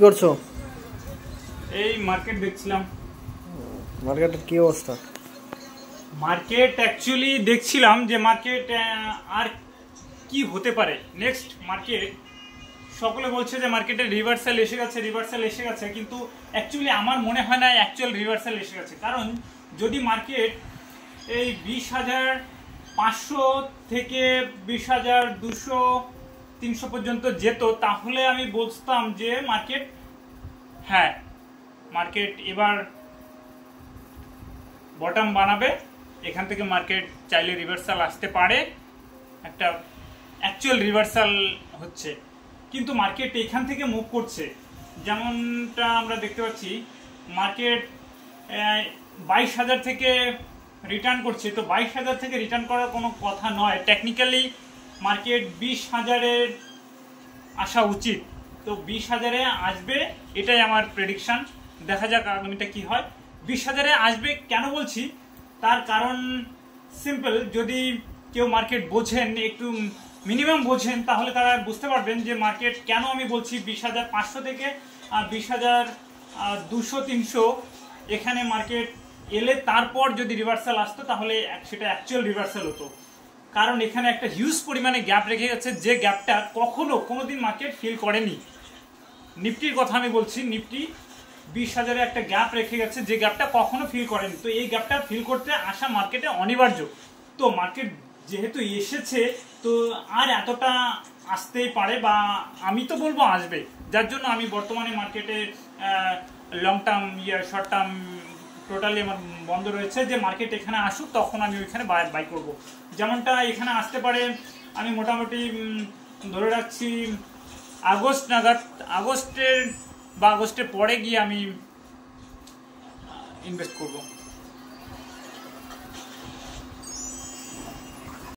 করছো? এই মার্কেট দেখছিলাম। মার্কেটের কি অবস্থা? মার্কেট অ্যাকচুয়ালি দেখছিলাম যে মার্কেট আর কি হতে পারে নেক্সট। মার্কেট সকলে বলছে যে মার্কেটে রিভার্সাল এসে গেছে, কিন্তু অ্যাকচুয়ালি আমার মনে হয় না অ্যাকচুয়াল রিভার্সাল এসে গেছে। কারণ যদি মার্কেট এই 20,500 থেকে 20,200 300 পর্যন্ত যেত, তাহলে আমি বলতাম যে মার্কেট এবার বটম বানাবে। এখান থেকে মার্কেট চাইলে রিভার্সাল আসতে পারে, একটা অ্যাকচুয়াল রিভার্সাল হচ্ছে। কিন্তু মার্কেট এখান থেকে মুভ করছে, যেমনটা আমরা দেখতে পাচ্ছি মার্কেট 22,000 থেকে রিটার্ন করছে। তো 22,000 থেকে রিটার্ন করার কোনো কথা নয়, টেকনিক্যালি মার্কেট 20,000-এর আসা উচিত। তো 20,000-এ আসবে, এটাই আমার প্রেডিকশন। দেখা যাক আগামীটা কি হয়। 20,000-এ আসবে কেন বলছি, তার কারণ সিম্পল। যদি কেউ মার্কেট বোঝেন, একটু মিনিমাম বোঝেন, তাহলে তারা বুঝতে পারবেন যে মার্কেট কেন আমি বলছি 20,500 থেকে 20,200-300 এখানে মার্কেট এলে তারপর যদি রিভার্সাল আসতো তাহলে সেটা অ্যাকচুয়াল রিভার্সাল হতো। কারণ এখানে একটা হিউজ পরিমাণে গ্যাপ রেখে গেছে, যে গ্যাপটা কোনোদিন মার্কেট ফিল করেনি। নিফটির কথা আমি বলছি, নিফটি 20,000-এ একটা গ্যাপ রেখে গেছে, যে গ্যাপটা কখনো ফিল করেনি। তো এই গ্যাপটা ফিল করতে আসা মার্কেটে অনিবার্য। তো মার্কেট যেহেতু এসেছে, তো আর এতটা আসতেই পারে, বা আমি তো বলবো আসবে। যার জন্য আমি বর্তমানে মার্কেটে long term short term totally আমার বন্ধ রয়েছে। যে মার্কেট এখানে আসুক, তখন আমি ওইখানে বাই করব। যেমনটা এখানে আসতে পারে, আমি মোটামুটি ধরে রাখছি আগস্ট নাগাদ, আগস্টের পরে গিয়ে আমি ইনভেস্ট করব।